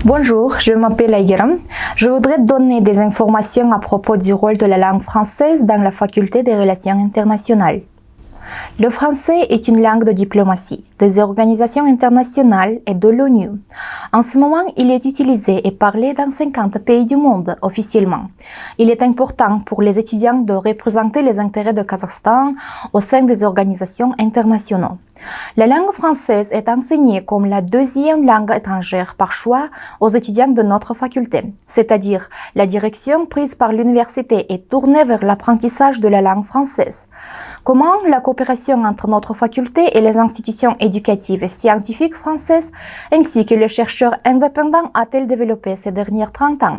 Bonjour, je m'appelle Aïgueram. Je voudrais donner des informations à propos du rôle de la langue française dans la faculté des relations internationales. Le français est une langue de diplomatie, des organisations internationales et de l'ONU. En ce moment, il est utilisé et parlé dans 50 pays du monde officiellement. Il est important pour les étudiants de représenter les intérêts du Kazakhstan au sein des organisations internationales. La langue française est enseignée comme la deuxième langue étrangère par choix aux étudiants de notre faculté, c'est-à-dire la direction prise par l'université est tournée vers l'apprentissage de la langue française. Comment la coopération entre notre faculté et les institutions éducatives et scientifiques françaises ainsi que les chercheurs indépendants a-t-elle développé ces derniers 30 ans?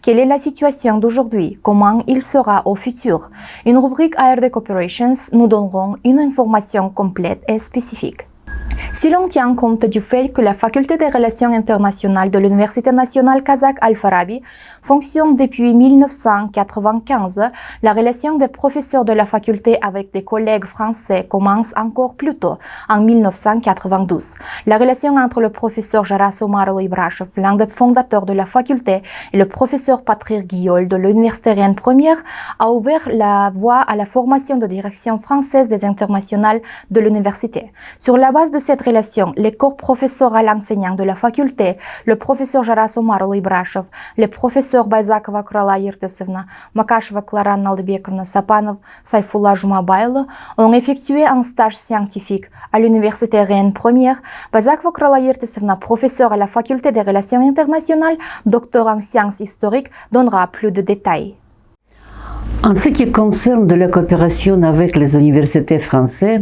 Quelle est la situation d'aujourd'hui? Comment il sera au futur? Une rubrique ARD Cooperations nous donneront une information complète et spécifique. Si l'on tient compte du fait que la faculté des relations internationales de l'Université nationale kazakh Al-Farabi fonctionne depuis 1995, la relation des professeurs de la faculté avec des collègues français commence encore plus tôt, en 1992. La relation entre le professeur Jaras Omarlı Ibrashov, l'un des fondateurs de la faculté, et le professeur Patrick Guillol de l'Université Rennes Première a ouvert la voie à la formation de direction française des internationales de l'université. Sur la base de cette relation, les corps professoral enseignants de la faculté, le professeur Jaras Omarlı Ibrashov, les professeurs Байзакова Крала Ертесовна, Makasheva Clara Naldebekovna, Sapanov, Saifullah Jumabаylы ont effectué un stage scientifique à l'université Rennes Première. Байзакова Крала Ертесовна, professeur à la faculté des relations internationales, docteur en sciences historiques, donnera plus de détails. En ce qui concerne de la coopération avec les universités françaises,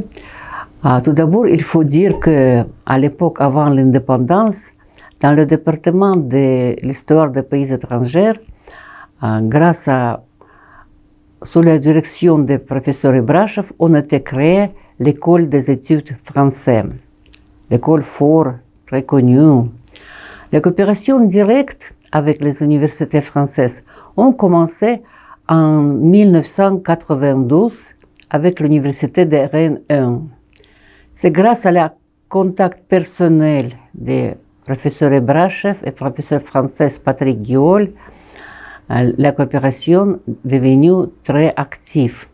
tout d'abord, il faut dire qu'à l'époque avant l'indépendance, dans le département de l'histoire des pays étrangers, sous la direction du professeur Ibrashov, on a créé l'école des études françaises, l'école fort, très connue. La coopération directe avec les universités françaises ont commencé en 1992 avec l'université de Rennes 1. C'est grâce à la contact personnel des professeurs Ibrashov et professeur français Patrick Guillol, la coopération est devenue très active.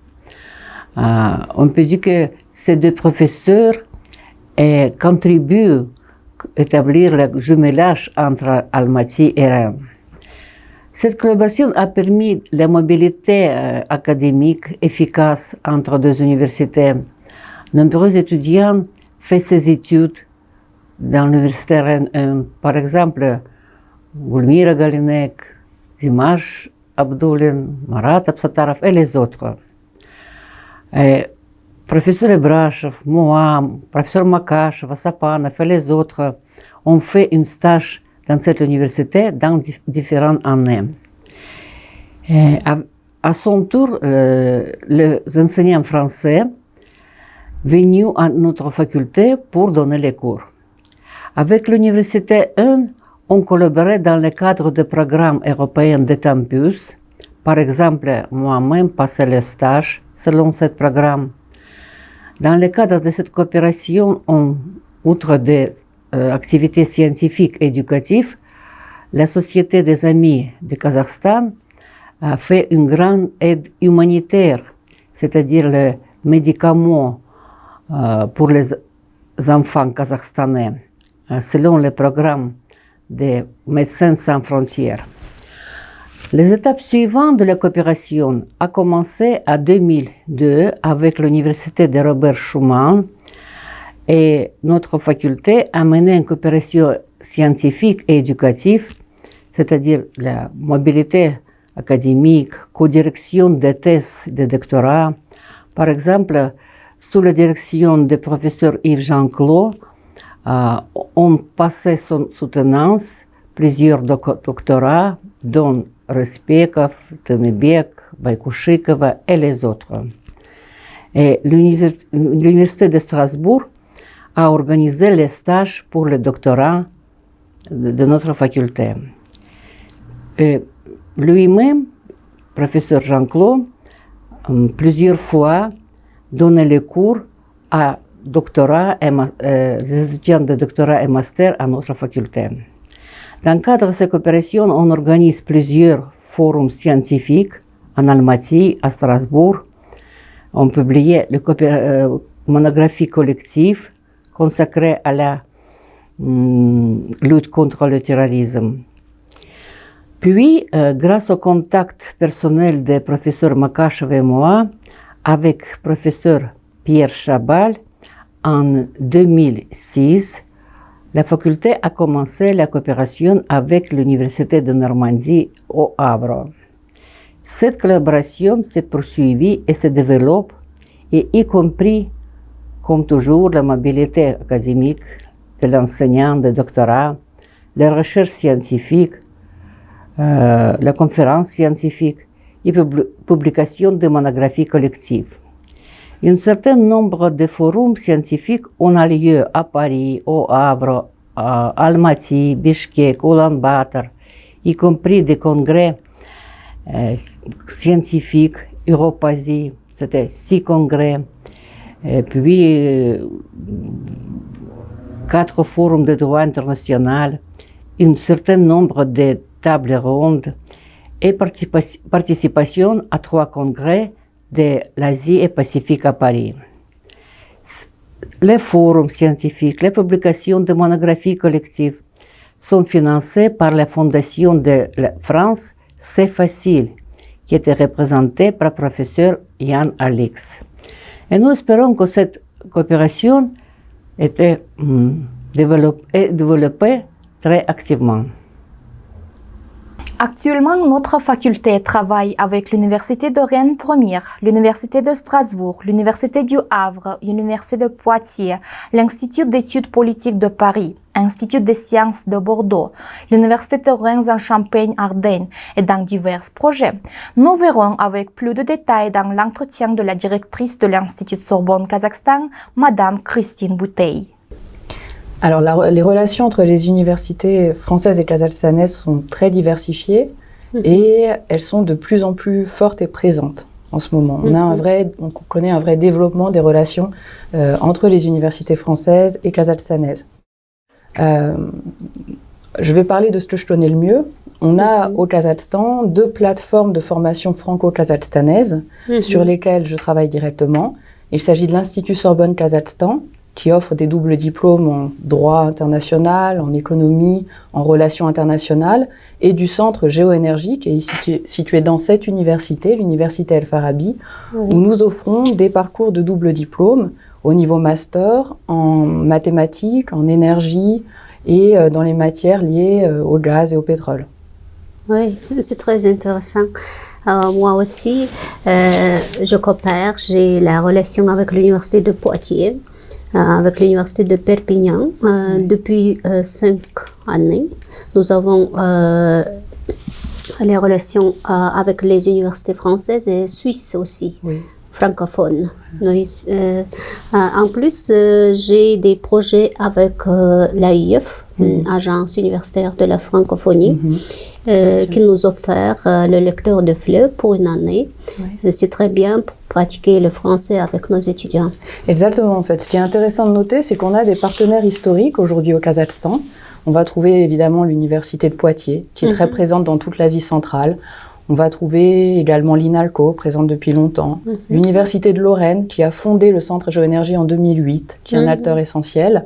On peut dire que ces deux professeurs contribuent à établir le jumelage entre Almaty et Rennes. Cette collaboration a permis la mobilité académique efficace entre deux universités. Nombreux étudiants font ces études dans l'université Rennes 1. Par exemple, Gulmira Galinek, Dimash Abdoulin, Marat Absatarov et les autres. Professeur Ibrashov, Moam, professeur Makasheva, Sapanov et les autres ont fait un stage dans cette université dans différentes années. À son tour, les enseignants français venus à notre faculté pour donner les cours. Avec l'université 1, on collaborait dans le cadre du programme européen de campus. Par exemple, moi-même passais le stage selon ce programme. Dans le cadre de cette coopération, outre des activités scientifiques et éducatives, la Société des Amis du Kazakhstan a fait une grande aide humanitaire, c'est-à-dire les médicaments pour les enfants kazakhstanais, selon le programme des Médecins sans frontières. Les étapes suivantes de la coopération ont commencé en 2002 avec l'université de Robert Schuman et notre faculté a mené une coopération scientifique et éducative, c'est-à-dire la mobilité académique, co-direction des thèses de doctorat. Par exemple, sous la direction du professeur Yves-Jean Clos, on passait son soutenance plusieurs doctorats, dont Respekov, Tenebek, Baykouchikova et les autres. Et l'Université de Strasbourg a organisé les stages pour le doctorat de notre faculté. Et lui-même, professeur Jean Clos, plusieurs fois donnait les cours à doctorat des étudiants de doctorat et master à notre faculté. Dans le cadre de ces coopérations, on organise plusieurs forums scientifiques en Almaty, à Strasbourg. On publiait le monographie collective consacrée à la lutte contre le terrorisme. Puis, grâce au contact personnel des professeurs Makachev et moi, avec professeur Pierre Chabal, en 2006, la faculté a commencé la coopération avec l'Université de Normandie au Havre. Cette collaboration s'est poursuivie et se développe, et y compris, comme toujours, la mobilité académique de l'enseignant de doctorat, la recherche scientifique, la conférence scientifique et publication de monographies collectives. Un certain nombre de forums scientifiques ont lieu à Paris, au Havre, à Almaty, Bishkek, Ulaanbaatar, y compris des congrès scientifiques, Europe-Asie, c'était 6 congrès, et puis 4 forums de droit international, un certain nombre de tables rondes et participation à 3 congrès de l'Asie et Pacifique à Paris. Les forums scientifiques, les publications de monographies collectives sont financées par la Fondation de la France C'est Facile, qui était représentée par le professeur Yann Alix. Et nous espérons que cette coopération était développée très activement. Actuellement, notre faculté travaille avec l'Université de Rennes première, l'Université de Strasbourg, l'Université du Havre, l'Université de Poitiers, l'Institut d'études politiques de Paris, l'Institut des sciences de Bordeaux, l'Université de Reims en Champagne-Ardenne et dans divers projets. Nous verrons avec plus de détails dans l'entretien de la directrice de l'Institut Sorbonne Kazakhstan, Madame Christine Bouteille. Alors, les relations entre les universités françaises et kazakhstanaises sont très diversifiées et elles sont de plus en plus fortes et présentes en ce moment. On connaît un vrai développement des relations entre les universités françaises et kazakhstanaises. Je vais parler de ce que je connais le mieux. On a au Kazakhstan 2 plateformes de formation franco-kazakhstanaises sur lesquelles je travaille directement. Il s'agit de l'Institut Sorbonne Kazakhstan, qui offre des doubles diplômes en droit international, en économie, en relations internationales, et du Centre Géoénergie, qui est situé dans cette université, l'Université El Farabi, où nous offrons des parcours de double diplôme au niveau master, en mathématiques, en énergie et dans les matières liées au gaz et au pétrole. Oui, c'est très intéressant. Moi aussi, je coopère, j'ai la relation avec l'Université de Poitiers, avec l'Université de Perpignan depuis 5 années. Nous avons les relations avec les universités françaises et suisses aussi, francophones. Oui. En plus, j'ai des projets avec l'AIF, Agence universitaire de la francophonie, qui nous offre le lecteur de FLE pour une année. C'est très bien pour pratiquer le français avec nos étudiants. Exactement, en fait. Ce qui est intéressant de noter, c'est qu'on a des partenaires historiques aujourd'hui au Kazakhstan. On va trouver évidemment l'Université de Poitiers, qui est très présente dans toute l'Asie centrale. On va trouver également l'INALCO, présente depuis longtemps. L'Université de Lorraine, qui a fondé le Centre Géoénergie en 2008, qui est un acteur essentiel.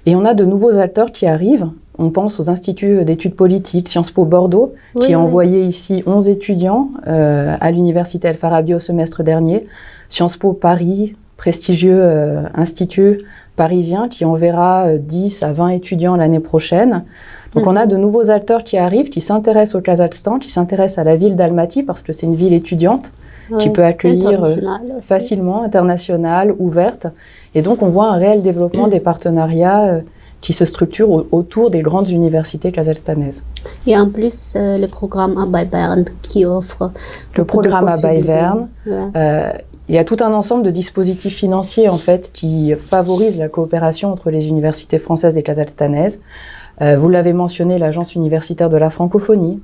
Et on a de nouveaux acteurs qui arrivent. On pense aux instituts d'études politiques, Sciences Po Bordeaux, qui a envoyé ici 11 étudiants à l'Université El Farabi au semestre dernier. Sciences Po Paris, prestigieux institut parisien, qui enverra 10 à 20 étudiants l'année prochaine. Donc on a de nouveaux acteurs qui arrivent, qui s'intéressent au Kazakhstan, qui s'intéressent à la ville d'Almaty, parce que c'est une ville étudiante qui peut accueillir facilement, internationale, ouverte. Et donc on voit un réel développement des partenariats qui se structurent autour des grandes universités kazakhstanaises. Et en plus, le programme Abay-Verne qui offre... Le programme Abay-Verne, il y a tout un ensemble de dispositifs financiers en fait qui favorisent la coopération entre les universités françaises et kazakhstanaises. Vous l'avez mentionné, l'Agence universitaire de la francophonie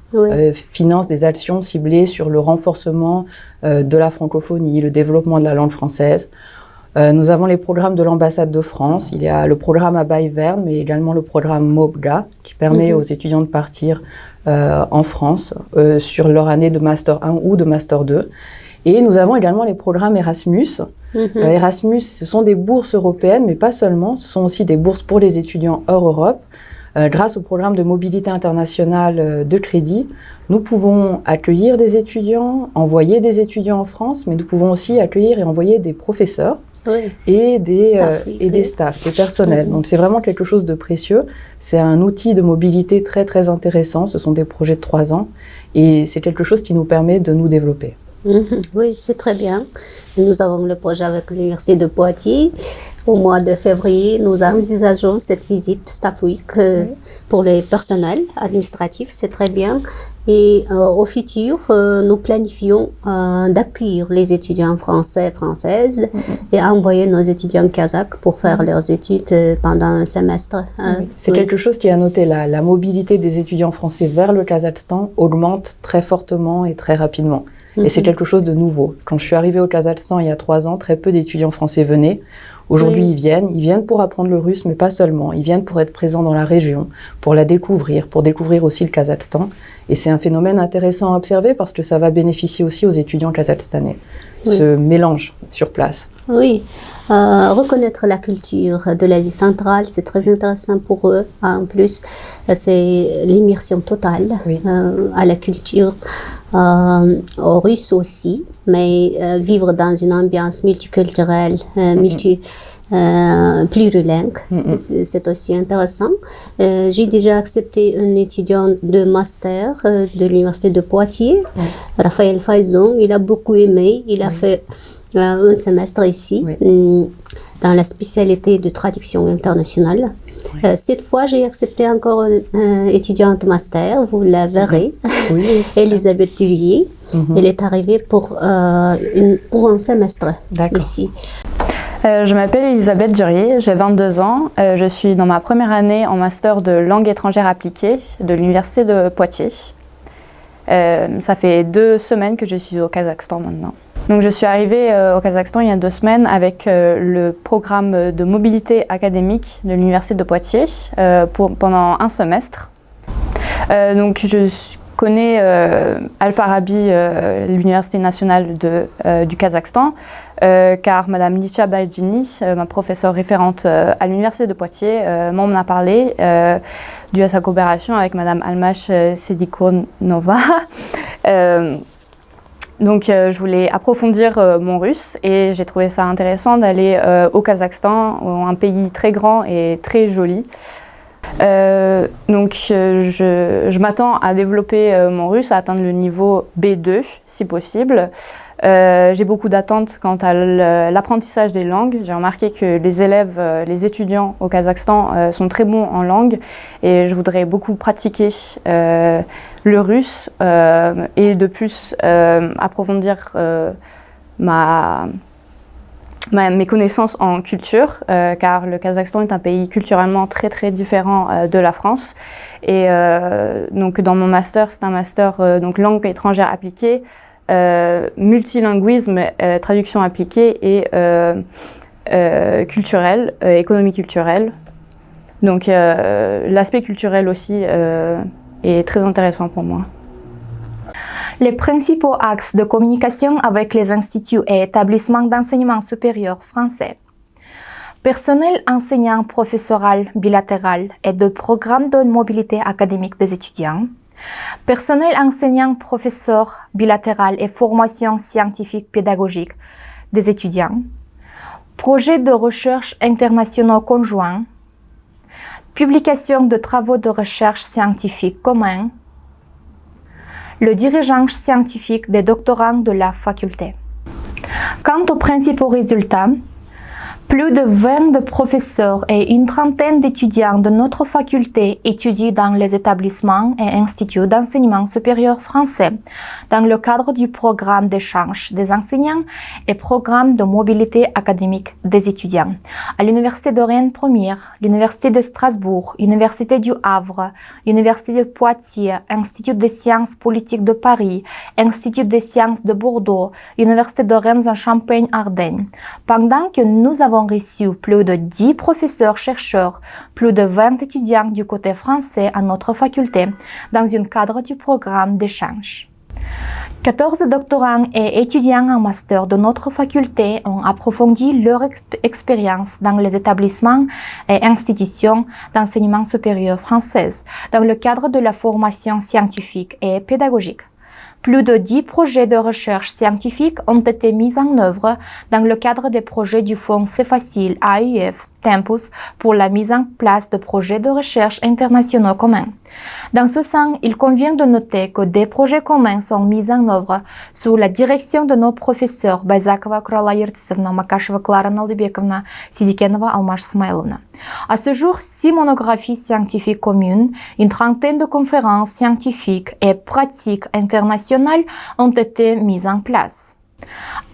finance des actions ciblées sur le renforcement de la francophonie, le développement de la langue française. Nous avons les programmes de l'ambassade de France. Il y a le programme à Bayverne, mais également le programme MOBGA, qui permet aux étudiants de partir en France sur leur année de Master 1 ou de Master 2. Et nous avons également les programmes Erasmus. Erasmus, ce sont des bourses européennes, mais pas seulement. Ce sont aussi des bourses pour les étudiants hors Europe. Grâce au programme de mobilité internationale de crédit, nous pouvons accueillir des étudiants, envoyer des étudiants en France, mais nous pouvons aussi accueillir et envoyer des professeurs et des staffs, des personnels. Donc c'est vraiment quelque chose de précieux. C'est un outil de mobilité très très intéressant. Ce sont des projets de 3 ans et c'est quelque chose qui nous permet de nous développer. Oui, c'est très bien. Nous avons le projet avec l'Université de Poitiers. Au mois de février, nous envisageons cette visite Staff Week pour les personnels administratifs, c'est très bien. Et au futur, nous planifions d'accueillir les étudiants français et françaises et envoyer nos étudiants kazakhs pour faire leurs études pendant un semestre. C'est quelque chose qui est à noter là. La mobilité des étudiants français vers le Kazakhstan augmente très fortement et très rapidement. Et c'est quelque chose de nouveau. Quand je suis arrivée au Kazakhstan il y a 3 ans, très peu d'étudiants français venaient. Aujourd'hui, ils viennent pour apprendre le russe, mais pas seulement. Ils viennent pour être présents dans la région, pour la découvrir, pour découvrir aussi le Kazakhstan. Et c'est un phénomène intéressant à observer parce que ça va bénéficier aussi aux étudiants kazakhstanais. Ce mélange sur place. Oui, reconnaître la culture de l'Asie centrale, c'est très intéressant pour eux. En plus, c'est l'immersion totale à la culture russe aussi, mais vivre dans une ambiance multiculturelle, plurilingue, c'est aussi intéressant. J'ai déjà accepté un étudiant de master de l'Université de Poitiers, Raphaël Faison. Il a beaucoup aimé, il a fait un semestre ici dans la spécialité de traduction internationale. Cette fois, j'ai accepté encore une étudiante master, vous la verrez, Elisabeth Durier. Elle est arrivée pour un semestre ici. Je m'appelle Elisabeth Durier, j'ai 22 ans. Je suis dans ma première année en master de langue étrangère appliquée de l'Université de Poitiers. Ça fait 2 semaines que je suis au Kazakhstan maintenant. Donc je suis arrivée au Kazakhstan il y a 2 semaines avec le programme de mobilité académique de l'Université de Poitiers pendant un semestre. Donc je connais Al-Farabi, l'Université nationale du Kazakhstan, car Madame Nisha Baydjini, ma professeure référente à l'Université de Poitiers, m'en a parlé dû à sa coopération avec Madame Almash Sedikonova. Donc je voulais approfondir mon russe et j'ai trouvé ça intéressant d'aller au Kazakhstan, un pays très grand et très joli. Donc je m'attends à développer mon russe, à atteindre le niveau B2 si possible. J'ai beaucoup d'attentes quant à l'apprentissage des langues. J'ai remarqué que les élèves, les étudiants au Kazakhstan sont très bons en langue et je voudrais beaucoup pratiquer le russe et de plus approfondir mes connaissances en culture, car le Kazakhstan est un pays culturellement très très différent de la France. Et donc dans mon master, c'est un master donc langue étrangère appliquée, multilinguisme, traduction appliquée et culturelle, économie culturelle. Donc l'aspect culturel aussi est très intéressant pour moi. Les principaux axes de communication avec les instituts et établissements d'enseignement supérieur français. Personnel enseignant professoral bilatéral et de programmes de mobilité académique des étudiants. Personnel enseignant professeur bilatéral et formation scientifique pédagogique des étudiants. Projets de recherche internationaux conjoints. Publication de travaux de recherche scientifique communs. Le dirigeant scientifique des doctorants de la faculté. Quant aux principaux résultats, Plus de 20 de professeurs et une trentaine d'étudiants de notre faculté étudient dans les établissements et instituts d'enseignement supérieur français dans le cadre du programme d'échange des enseignants et programme de mobilité académique des étudiants à l'Université de Rennes Première, l'Université de Strasbourg, l'Université du Havre, l'Université de Poitiers, Institut des sciences politiques de Paris, Institut des sciences de Bordeaux, l'Université de Reims en Champagne-Ardenne. Pendant que nous avons reçu plus de 10 professeurs-chercheurs, plus de 20 étudiants du côté français à notre faculté, dans un cadre du programme d'échange. 14 doctorants et étudiants en master de notre faculté ont approfondi leur expérience dans les établissements et institutions d'enseignement supérieur françaises dans le cadre de la formation scientifique et pédagogique. Plus de 10 projets de recherche scientifique ont été mis en œuvre dans le cadre des projets du Fonds CEFACIL AUF Tempus pour la mise en place de projets de recherche internationaux communs. Dans ce sens, il convient de noter que des projets communs sont mis en œuvre sous la direction de nos professeurs Байзакова Крала Ертисовна, Макашева Клара Налдыбековна, Сидикенова Алмаш Смайловна. À ce jour, 6 monographies scientifiques communes, une trentaine de conférences scientifiques et pratiques internationales ont été mises en place.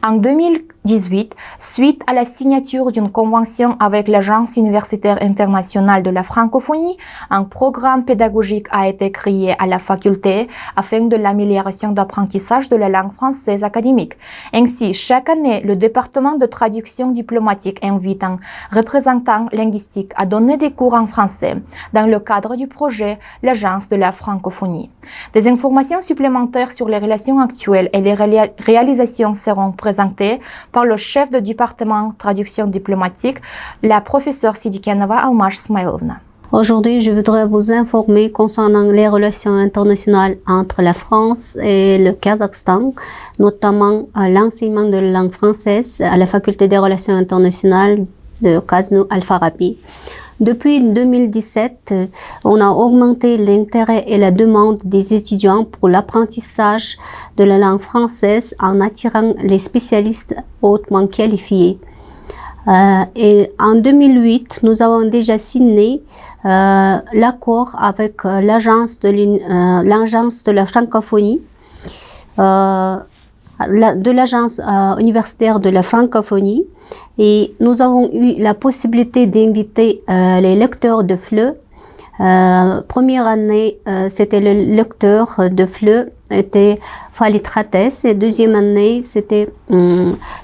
En 2018, suite à la signature d'une convention avec l'Agence universitaire internationale de la francophonie, un programme pédagogique a été créé à la faculté afin de l'amélioration d'apprentissage de la langue française académique. Ainsi, chaque année, le département de traduction diplomatique invite un représentant linguistique à donner des cours en français dans le cadre du projet l'Agence de la francophonie. Des informations supplémentaires sur les relations actuelles et les réalisations seront présentées par le chef de département traduction diplomatique, la professeure Sidikenova Almash Smailovna. Aujourd'hui, je voudrais vous informer concernant les relations internationales entre la France et le Kazakhstan, notamment l'enseignement de la langue française à la Faculté des relations internationales de Kaznou Al-Farabi. Depuis 2017, on a augmenté l'intérêt et la demande des étudiants pour l'apprentissage de la langue française en attirant les spécialistes hautement qualifiés. Et en 2008, nous avons déjà signé l'accord avec l'agence de la francophonie, de l'agence universitaire de la francophonie, et nous avons eu la possibilité d'inviter les lecteurs de FLE. Première année, c'était le lecteur de FLE, était Falit Rates, et deuxième année, c'était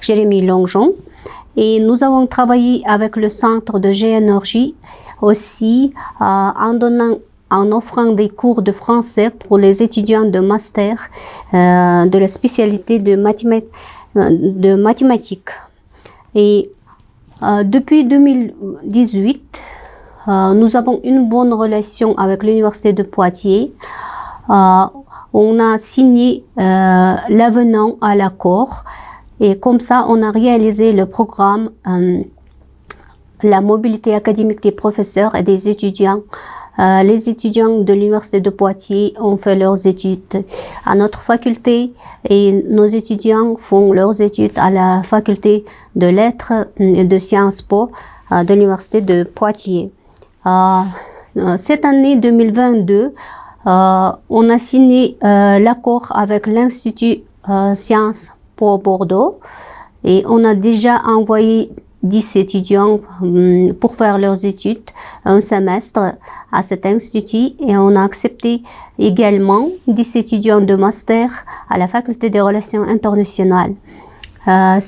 Jérémy Longjon. Et nous avons travaillé avec le centre de Géénergie aussi en offrant des cours de français pour les étudiants de master de la spécialité de mathématiques. Et depuis 2018, nous avons une bonne relation avec l'Université de Poitiers. On a signé l'avenant à l'accord et comme ça, on a réalisé le programme la mobilité académique des professeurs et des étudiants. Les étudiants de l'Université de Poitiers ont fait leurs études à notre faculté et nos étudiants font leurs études à la faculté de lettres et de Sciences Po de l'Université de Poitiers. Cette année 2022, on a signé l'accord avec l'Institut Sciences Po Bordeaux et on a déjà envoyé 10 étudiants pour faire leurs études un semestre à cet institut et on a accepté également 10 étudiants de master à la Faculté des relations internationales. En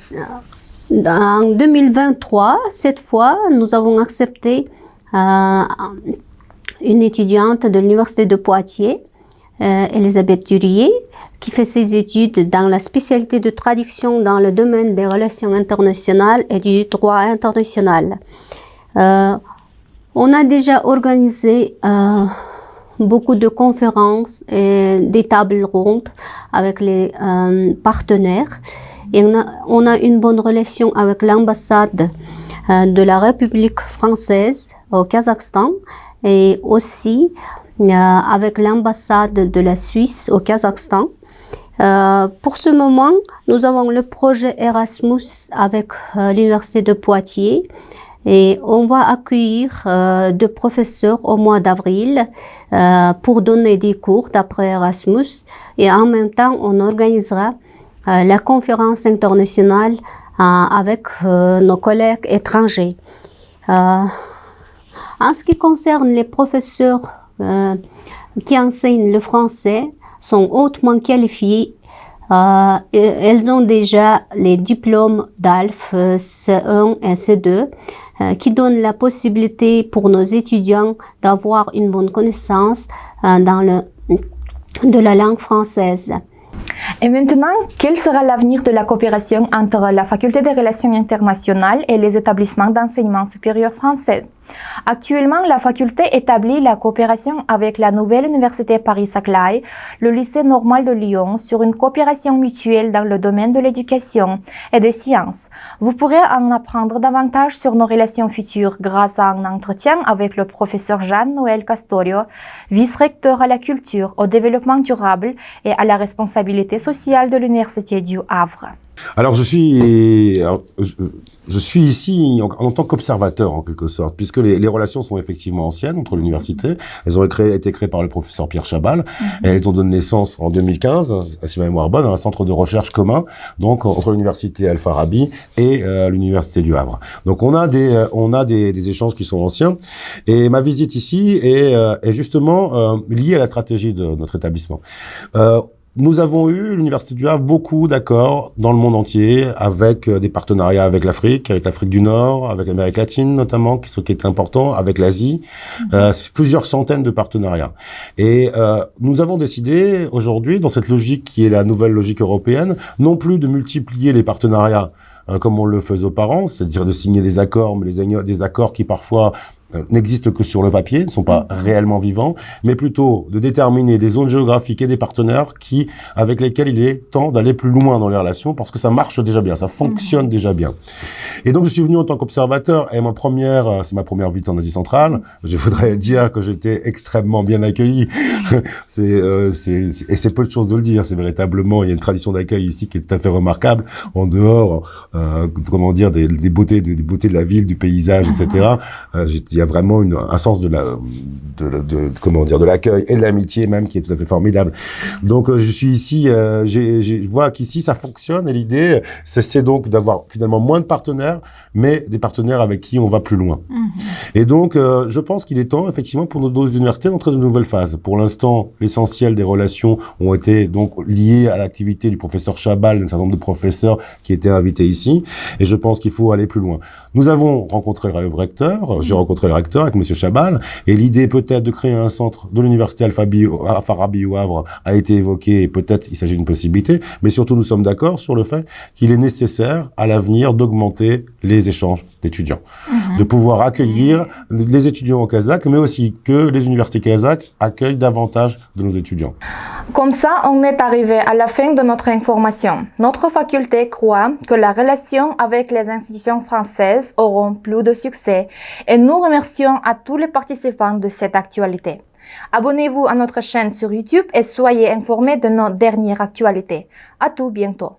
2023, cette fois, nous avons accepté une étudiante de l'Université de Poitiers, Elisabeth Durier, qui fait ses études dans la spécialité de traduction dans le domaine des relations internationales et du droit international. On a déjà organisé beaucoup de conférences et des tables rondes avec les partenaires. Et on a une bonne relation avec l'ambassade de la République française au Kazakhstan et aussi avec l'ambassade de la Suisse au Kazakhstan. Pour ce moment, nous avons le projet Erasmus avec l'Université de Poitiers et on va accueillir 2 professeurs au mois d'avril pour donner des cours d'après Erasmus et en même temps on organisera la conférence internationale avec nos collègues étrangers. En ce qui concerne les professeurs qui enseignent le français, sont hautement qualifiés. Elles ont déjà les diplômes d'ALF C1 et C2 qui donnent la possibilité pour nos étudiants d'avoir une bonne connaissance de la langue française. Et maintenant, quel sera l'avenir de la coopération entre la Faculté des Relations internationales et les établissements d'enseignement supérieur français? Actuellement, la faculté établit la coopération avec la nouvelle Université Paris-Saclay, le lycée normal de Lyon, sur une coopération mutuelle dans le domaine de l'éducation et des sciences. Vous pourrez en apprendre davantage sur nos relations futures grâce à un entretien avec le professeur Jean-Noël Castorio, vice-recteur à la culture, au développement durable et à la responsabilité sociale de l'Université du Havre. Alors je suis ici en tant qu'observateur en quelque sorte, puisque les relations sont effectivement anciennes entre l'université. Elles ont été créées par le professeur Pierre Chabal et elles ont donné naissance en 2015, si ma mémoire bonne, à un centre de recherche commun, donc entre l'université Al-Farabi et l'université du Havre. Donc on a des échanges qui sont anciens et ma visite ici est justement liée à la stratégie de notre établissement. Nous avons eu, l'Université du Havre, beaucoup d'accords dans le monde entier avec des partenariats avec l'Afrique du Nord, avec l'Amérique latine notamment, ce qui est important, avec l'Asie, plusieurs centaines de partenariats. Et nous avons décidé aujourd'hui, dans cette logique qui est la nouvelle logique européenne, non plus de multiplier les partenariats comme on le faisait auparavant, c'est-à-dire de signer des accords, mais des accords qui parfois n'existent que sur le papier, ne sont pas réellement vivants, mais plutôt de déterminer des zones géographiques et des partenaires avec lesquels il est temps d'aller plus loin dans les relations, parce que ça marche déjà bien, ça fonctionne déjà bien. Et donc je suis venu en tant qu'observateur, et c'est ma première visite en Asie centrale. Je voudrais dire que j'étais extrêmement bien accueilli. Et c'est peu de choses de le dire. C'est véritablement, il y a une tradition d'accueil ici qui est tout à fait remarquable, en dehors, des beautés de la ville, du paysage, etc. Il y a vraiment un sens de l'accueil et de l'amitié même qui est tout à fait formidable. Donc je suis ici, je vois qu'ici ça fonctionne et l'idée c'est donc d'avoir finalement moins de partenaires, mais des partenaires avec qui on va plus loin. Et donc je pense qu'il est temps effectivement pour nos universités d'entrer dans une nouvelle phase. Pour l'instant, l'essentiel des relations ont été donc liées à l'activité du professeur Chabal, d'un certain nombre de professeurs qui étaient invités ici, et je pense qu'il faut aller plus loin. Nous avons rencontré le recteur, j'ai rencontré le recteur avec monsieur Chabal, et l'idée peut-être de créer un centre de l'université Al-Farabi au Havre a été évoquée, et peut-être il s'agit d'une possibilité, mais surtout nous sommes d'accord sur le fait qu'il est nécessaire à l'avenir d'augmenter les échanges d'étudiants, de pouvoir accueillir les étudiants au Kazakh, mais aussi que les universités kazakhs accueillent davantage de nos étudiants. Comme ça, on est arrivé à la fin de notre information. Notre faculté croit que la relation avec les institutions françaises auront plus de succès et nous remercions à tous les participants de cette actualité. Abonnez-vous à notre chaîne sur YouTube et soyez informés de nos dernières actualités. À tout bientôt.